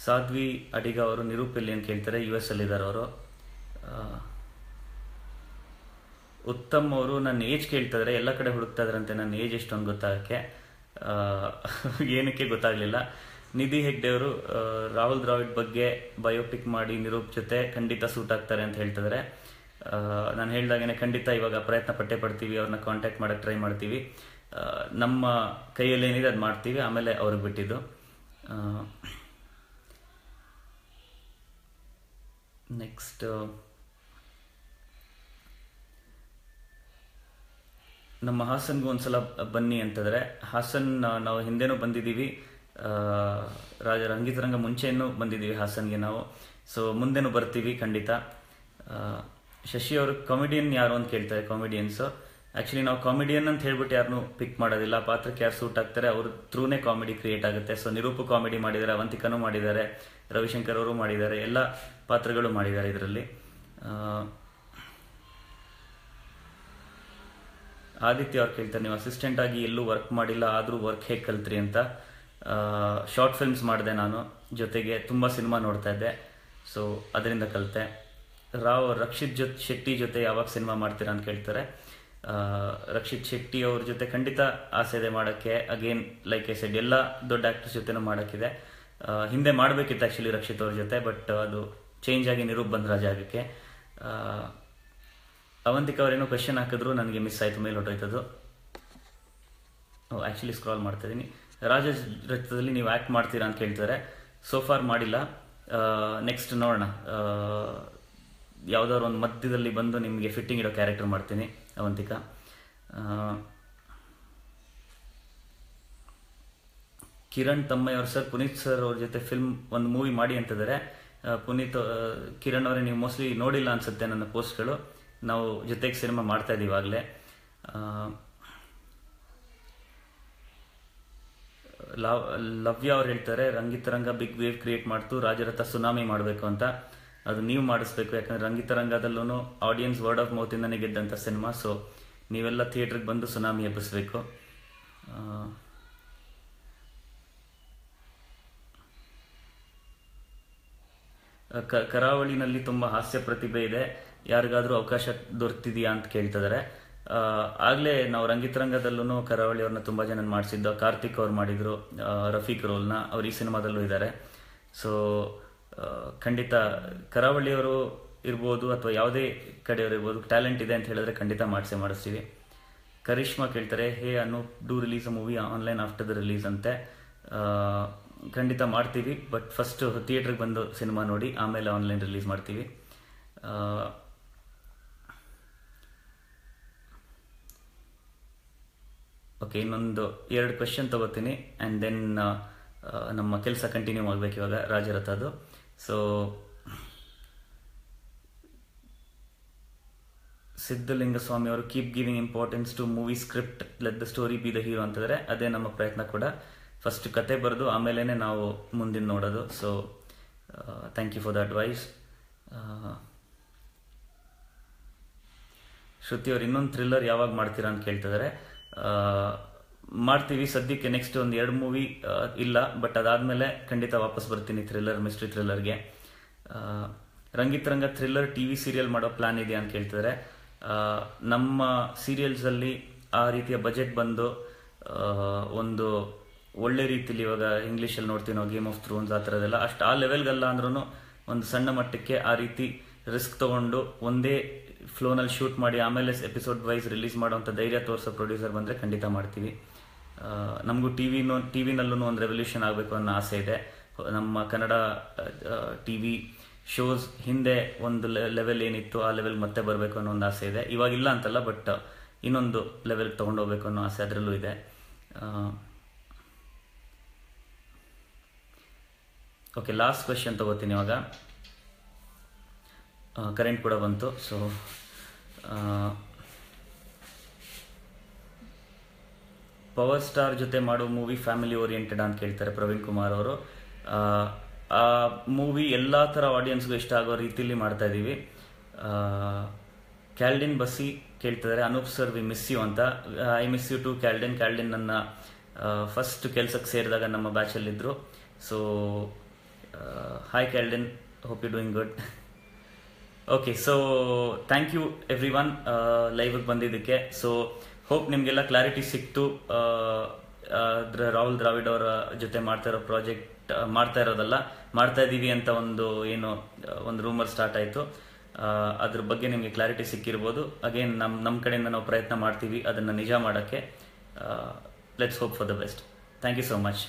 ಸಾಧ್ವಿ ಅಡಿಗ ಅವರು ನಿರೂಪಲ್ಲಿ ಅಂತ ಕೇಳ್ತಾರೆ. US ಅಲ್ಲಿದ್ದಾರೆ ಅವರು. ಉತ್ತಮ್ ಅವರು ನನ್ನ ಏಜ್ ಕೇಳ್ತಿದ್ದಾರೆ. ಎಲ್ಲ ಕಡೆ ಹುಡುಕ್ತಾ ಇದ್ರಂತೆ ನನ್ನ ಏಜ್ ಎಷ್ಟು ಅಂತ ಗೊತ್ತಾಗಕ್ಕೆ. ಏನಕ್ಕೆ ಗೊತ್ತಾಗಲಿಲ್ಲ. ನಿಧಿ ಹೆಗ್ಡೆ ಅವರು ರಾಹುಲ್ ದ್ರಾವಿಡ್ ಬಗ್ಗೆ ಬಯೋಪಿಕ್ ಮಾಡಿ ನಿರೂಪ್ ಜೊತೆ ಖಂಡಿತ ಸೂಟ್ ಆಗ್ತಾರೆ ಅಂತ ಹೇಳ್ತಿದ್ದಾರೆ. ನಾನು ಹೇಳ್ದಾಗೇನೆ ಖಂಡಿತ ಇವಾಗ ಪ್ರಯತ್ನ ಪಟ್ಟೆ ಪಡ್ತೀವಿ. ಅವ್ರನ್ನ ಕಾಂಟ್ಯಾಕ್ಟ್ ಮಾಡೋಕ್ಕೆ ಟ್ರೈ ಮಾಡ್ತೀವಿ. ನಮ್ಮ ಕೈಯಲ್ಲಿ ಏನಿದೆ ಅದು ಮಾಡ್ತೀವಿ. ಆಮೇಲೆ ಅವ್ರಿಗೆ ಬಿಟ್ಟಿದ್ದು. ನೆಕ್ಸ್ಟ್ ನಮ್ಮ ಹಾಸನ್ಗೂ ಒಂದ್ಸಲ ಬನ್ನಿ ಅಂತಂದರೆ, ಹಾಸನ್ ನಾವು ಹಿಂದೆನೂ ಬಂದಿದ್ದೀವಿ. ರಂಗಿತರಂಗ ಮುಂಚೆನೂ ಬಂದಿದ್ದೀವಿ ಹಾಸನ್ಗೆ ನಾವು. ಸೊ ಮುಂದೆನೂ ಬರ್ತೀವಿ ಖಂಡಿತ. ಶಶಿ ಅವರು ಕಾಮಿಡಿಯನ್ ಯಾರು ಅಂತ ಕೇಳ್ತಾರೆ. ಕಾಮಿಡಿಯನ್ಸು ಆ್ಯಕ್ಚುಲಿ ನಾವು ಕಾಮಿಡಿಯನ್ ಅಂತ ಹೇಳ್ಬಿಟ್ಟು ಯಾರನ್ನೂ ಪಿಕ್ ಮಾಡೋದಿಲ್ಲ. ಪಾತ್ರಕ್ಕೆ ಯಾರು ಸೂಟ್ ಆಗ್ತಾರೆ ಅವ್ರ ಥ್ರೂನೇ ಕಾಮಿಡಿ ಕ್ರಿಯೇಟ್ ಆಗುತ್ತೆ. ಸೊ ನಿರೂಪು ಕಾಮಿಡಿ ಮಾಡಿದ್ದಾರೆ, ಅವಂತಿಕನೂ ಮಾಡಿದ್ದಾರೆ, ರವಿಶಂಕರ್ ಅವರು ಮಾಡಿದ್ದಾರೆ, ಎಲ್ಲ ಪಾತ್ರಗಳು ಮಾಡಿದ್ದಾರೆ ಇದರಲ್ಲಿ. ಆದಿತ್ಯ ಅವ್ರು ಕೇಳ್ತಾರೆ, ನೀವು ಅಸಿಸ್ಟೆಂಟ್ ಆಗಿ ಎಲ್ಲೂ ವರ್ಕ್ ಮಾಡಿಲ್ಲ, ಆದರೂ ವರ್ಕ್ ಹೇಗೆ ಕಲ್ತ್ರಿ ಅಂತ. ಶಾರ್ಟ್ ಫಿಲ್ಮ್ಸ್ ಮಾಡಿದೆ ನಾನು, ಜೊತೆಗೆ ತುಂಬ ಸಿನಿಮಾ ನೋಡ್ತಾ ಇದ್ದೆ. ಸೊ ಅದರಿಂದ ಕಲಿತೆ. ರಕ್ಷಿತ್ ಶೆಟ್ಟಿ ಜೊತೆ ಯಾವಾಗ ಸಿನಿಮಾ ಮಾಡ್ತೀರಾ ಅಂತ ಕೇಳ್ತಾರೆ. ರಕ್ಷಿತ್ ಶೆಟ್ಟಿ ಅವ್ರ ಜೊತೆ ಖಂಡಿತ ಆಸೆ ಇದೆ ಮಾಡೋಕ್ಕೆ. ಅಗೇನ್ ಲೈಕ್ ಐ ಸೆಡ್, ಎಲ್ಲ ದೊಡ್ಡ ಆ್ಯಕ್ಟರ್ಸ್ ಜೊತೆನೂ ಮಾಡೋಕ್ಕಿದೆ. ಹಿಂದೆ ಮಾಡಬೇಕಿತ್ತು ಆ್ಯಕ್ಚುಲಿ ರಕ್ಷಿತ್ ಅವ್ರ ಜೊತೆ, ಬಟ್ ಅದು ಚೇಂಜ್ ಆಗಿ ನಿರೂಪ್ ಬಂದ್ರ ಜಾಗಕ್ಕೆ. ಅವಂತಿಕಾ ಅವರೇನೋ ಕ್ವೆಶನ್ ಹಾಕಿದ್ರು, ನನಗೆ ಮಿಸ್ ಆಯಿತು, ಮೇಲೆ ಹೊಟ್ಟೋಯ್ತದು. ಆ್ಯಕ್ಚುಲಿ ಸ್ಕ್ರಾಲ್ ಮಾಡ್ತಾ ಇದ್ದೀನಿ. ರಾಜರಥದಲ್ಲಿ ನೀವು ಆ್ಯಕ್ಟ್ ಮಾಡ್ತೀರಾ ಅಂತ ಕೇಳ್ತಾರೆ. ಸೋ ಫಾರ್ ಮಾಡಿಲ್ಲ. ನೆಕ್ಸ್ಟ್ ನೋಡೋಣ, ಯಾವುದಾದ್ರು ಒಂದು ಮಧ್ಯದಲ್ಲಿ ಬಂದು ನಿಮಗೆ ಫಿಟ್ಟಿಂಗ್ ಇಡೋ ಕ್ಯಾರೆಕ್ಟರ್ ಮಾಡ್ತೀನಿ ಅವಂತಿಕಾ. ಕಿರಣ್ ತಮ್ಮಯ್ಯ ಅವ್ರು, ಸರ್ ಪುನೀತ್ ಸರ್ ಅವ್ರ ಜೊತೆ ಒಂದು ಮೂವಿ ಮಾಡಿ ಅಂತಿದ್ದಾರೆ. ಕಿರಣ್ ಅವರೇ, ನೀವು ಮೋಸ್ಟ್ಲಿ ನೋಡಿಲ್ಲ ಅನ್ಸುತ್ತೆ ನನ್ನ ಪೋಸ್ಟ್ಗಳು. ನಾವು ಜೊತೆಗೆ ಸಿನಿಮಾ ಮಾಡ್ತಾ ಇದ್ದೀವಿ ಆಗಲೇ. ಲವ್ಯ ಅವ್ರು ಹೇಳ್ತಾರೆ, ರಂಗಿತರಂಗ ಬಿಗ್ ವೇವ್ ಕ್ರಿಯೇಟ್ ಮಾಡ್ತು, ರಾಜರಥ ಸುನಾಮಿ ಮಾಡಬೇಕು ಅಂತ. ಅದು ನೀವು ಮಾಡಿಸ್ಬೇಕು, ಯಾಕಂದ್ರೆ ರಂಗಿತರಂಗದಲ್ಲೂ ಆಡಿಯನ್ಸ್ ವರ್ಡ್ ಆಫ್ ಮೌತ್ ಇಂದಾನೆ ಗೆದ್ದಂಥ ಸಿನಿಮಾ. ಸೊ ನೀವೆಲ್ಲ ಥಿಯೇಟ್ರಿಗೆ ಬಂದು ಸುನಾಮಿ ಎಬ್ಬಿಸ್ಬೇಕು. ಕರಾವಳಿನಲ್ಲಿ ತುಂಬ ಹಾಸ್ಯ ಪ್ರತಿಭೆ ಇದೆ, ಯಾರಿಗಾದ್ರೂ ಅವಕಾಶ ದೊರೆತಿದೆಯಾ ಅಂತ ಕೇಳ್ತಿದ್ದಾರೆ. ಆಗಲೇ ನಾವು ರಂಗಿತರಂಗದಲ್ಲೂ ಕರಾವಳಿ ಅವ್ರನ್ನ ತುಂಬ ಜನ ಮಾಡಿಸಿದ್ದು. ಕಾರ್ತಿಕ್ ಅವ್ರು ಮಾಡಿದ್ರು ರಫೀಕ್ ರೋಲ್ನ, ಅವ್ರು ಈ ಸಿನಿಮಾದಲ್ಲೂ ಇದ್ದಾರೆ. ಸೊ ಖಂಡಿತ ಕರಾವಳಿಯವರು ಇರ್ಬೋದು ಅಥವಾ ಯಾವುದೇ ಕಡೆಯವರು ಇರ್ಬೋದು, ಟ್ಯಾಲೆಂಟ್ ಇದೆ ಅಂತ ಹೇಳಿದ್ರೆ ಖಂಡಿತ ಮಾಡಿಸ್ತೀವಿ. ಕರಿಷ್ಮಾ ಕೇಳ್ತಾರೆ, hey Anoop do release a movie online after the release ಅಂತೆ. ಖಂಡಿತ ಮಾಡ್ತೀವಿ, ಬಟ್ ಫಸ್ಟ್ ಥಿಯೇಟ್ರಿಗೆ ಬಂದು ಸಿನಿಮಾ ನೋಡಿ ಆಮೇಲೆ ಆನ್ಲೈನ್ ರಿಲೀಸ್ ಮಾಡ್ತೀವಿ. ಓಕೆ, ಇನ್ನೊಂದು 2 ಕ್ವೆಶನ್ ತಗೋತೀನಿ ಆ್ಯಂಡ್ ದೆನ್ ನಮ್ಮ ಕೆಲಸ ಕಂಟಿನ್ಯೂ ಮಾಡಬೇಕು ಇವಾಗ ರಾಜರಥದ್ದು. ಸೊ ಸಿದ್ಧಲಿಂಗಸ್ವಾಮಿ ಅವರು, keep giving importance to movie script, let the story be the hero ಅಂತಿದ್ದಾರೆ. ಅದೇ ನಮ್ಮ ಪ್ರಯತ್ನ ಕೂಡ. ಫಸ್ಟ್ ಕತೆ ಬರೆದು ಆಮೇಲೆ ನಾವು ಮುಂದಿನ ನೋಡೋದು. So thank you for the advice. Shruti ಅವರು, ಇನ್ನೊಂದು ಥ್ರಿಲ್ಲರ್ ಯಾವಾಗ ಮಾಡ್ತೀರಾ ಅಂತ ಕೇಳ್ತಿದ್ದಾರೆ. ಮಾಡ್ತೀವಿ ಸದ್ಯಕ್ಕೆ. ನೆಕ್ಸ್ಟ್ ಒಂದು 2 ಮೂವಿ ಇಲ್ಲ, ಬಟ್ ಅದಾದಮೇಲೆ ಖಂಡಿತ ವಾಪಸ್ ಬರ್ತೀನಿ ಥ್ರಿಲ್ಲರ್, ಮಿಸ್ಟ್ರಿ ಥ್ರಿಲ್ಲರ್ಗೆ. ರಂಗಿತರಂಗ ಥ್ರಿಲ್ಲರ್ TV ಸೀರಿಯಲ್ ಮಾಡೋ ಪ್ಲಾನ್ ಇದೆಯಾ ಅಂತ ಕೇಳ್ತಿದ್ದಾರೆ. ನಮ್ಮ ಸೀರಿಯಲ್ಸಲ್ಲಿ ಆ ರೀತಿಯ ಬಜೆಟ್ ಬಂದು ಒಂದು ಒಳ್ಳೆ ರೀತಿಲಿ, ಇವಾಗ ಇಂಗ್ಲೀಷಲ್ಲಿ ನೋಡ್ತೀವಿ ನಾವು ಗೇಮ್ ಆಫ್ ಥ್ರೋನ್ಸ್ ಆ ಥರದ್ದೆಲ್ಲ, ಅಷ್ಟು ಆ ಲೆವೆಲ್ಗಲ್ಲ ಅಂದ್ರೂ ಒಂದು ಸಣ್ಣ ಮಟ್ಟಕ್ಕೆ ಆ ರೀತಿ ರಿಸ್ಕ್ ತೊಗೊಂಡು ಒಂದೇ ಫ್ಲೋನಲ್ಲಿ ಶೂಟ್ ಮಾಡಿ ಆಮೇಲೆ ಎಪಿಸೋಡ್ ವೈಸ್ ರಿಲೀಸ್ ಮಾಡೋವಂಥ ಧೈರ್ಯ ತೋರಿಸೋ ಪ್ರೊಡ್ಯೂಸರ್ ಬಂದರೆ ಖಂಡಿತ ಮಾಡ್ತೀವಿ. ನಮಗೂ ಟಿವಿನಲ್ಲೂ ಒಂದು ರೆವಲ್ಯೂಷನ್ ಆಗಬೇಕು ಅನ್ನೋ ಆಸೆ ಇದೆ. ನಮ್ಮ ಕನ್ನಡ TV ಶೋಸ್ ಹಿಂದೆ ಒಂದು ಲೆವೆಲ್ ಏನಿತ್ತು ಆ ಲೆವೆಲ್ ಮತ್ತೆ ಬರಬೇಕು ಅನ್ನೋ ಒಂದು ಆಸೆ ಇದೆ. ಇವಾಗಿಲ್ಲ ಅಂತಲ್ಲ, ಬಟ್ ಇನ್ನೊಂದು ಲೆವೆಲ್ಗೆ ತೊಗೊಂಡೋಗ್ಬೇಕು ಅನ್ನೋ ಆಸೆ ಅದರಲ್ಲೂ ಇದೆ. ಓಕೆ, ಲಾಸ್ಟ್ ಕ್ವೆಶನ್ ತಗೋತೀನಿ ಇವಾಗ. ಕರೆಂಟ್ ಕೂಡ ಬಂತು. ಸೊ ಪವರ್ ಸ್ಟಾರ್ ಜೊತೆ ಮಾಡೋ ಮೂವಿ ಫ್ಯಾಮಿಲಿ ಓರಿಯೆಂಟೆಡ್ ಅಂತ ಕೇಳ್ತಾರೆ ಪ್ರವೀಣ್ ಕುಮಾರ್ ಅವರು. ಆ ಮೂವಿ ಎಲ್ಲ ಥರ ಆಡಿಯನ್ಸ್ಗೂ ಇಷ್ಟ ಆಗೋ ರೀತಿಯಲ್ಲಿ ಮಾಡ್ತಾ ಇದ್ದೀವಿ. ಕ್ಯಾಲ್ಡಿನ್ ಬಸ್ಸಿ ಕೇಳ್ತಿದ್ದಾರೆ, Anoop sir we miss you ಅಂತ. I miss you too Caldin. Caldin ನನ್ನ ಫಸ್ಟ್ ಕೆಲಸಕ್ಕೆ ಸೇರಿದಾಗ ನಮ್ಮ ಬ್ಯಾಚಲ್ಲಿದ್ದರು. So hi Caldin, hope you doing good. Okay, so thank you every one ಲೈವ್ಗೆ ಬಂದಿದ್ದಕ್ಕೆ. ಸೊ ಹೋಪ್ ನಿಮಗೆಲ್ಲ ಕ್ಲಾರಿಟಿ ಸಿಕ್ತು. ರಾಹುಲ್ ದ್ರಾವಿಡ್ ಅವರ ಜೊತೆ ಮಾಡ್ತಾ ಇರೋ ಪ್ರಾಜೆಕ್ಟ್ ಮಾಡ್ತಾ ಇರೋದಲ್ಲ, ಮಾಡ್ತಾ ಇದ್ದೀವಿ ಅಂತ ಒಂದು ರೂಮರ್ ಸ್ಟಾರ್ಟ್ ಆಯಿತು. ಅದ್ರ ಬಗ್ಗೆ ನಿಮಗೆ ಕ್ಲಾರಿಟಿ ಸಿಕ್ಕಿರ್ಬೋದು. ಅಗೇನ್ ನಮ್ಮ ಕಡೆಯಿಂದ ನಾವು ಪ್ರಯತ್ನ ಮಾಡ್ತೀವಿ ಅದನ್ನು ನಿಜ ಮಾಡೋಕ್ಕೆ. Let's hope for the best. Thank you so much.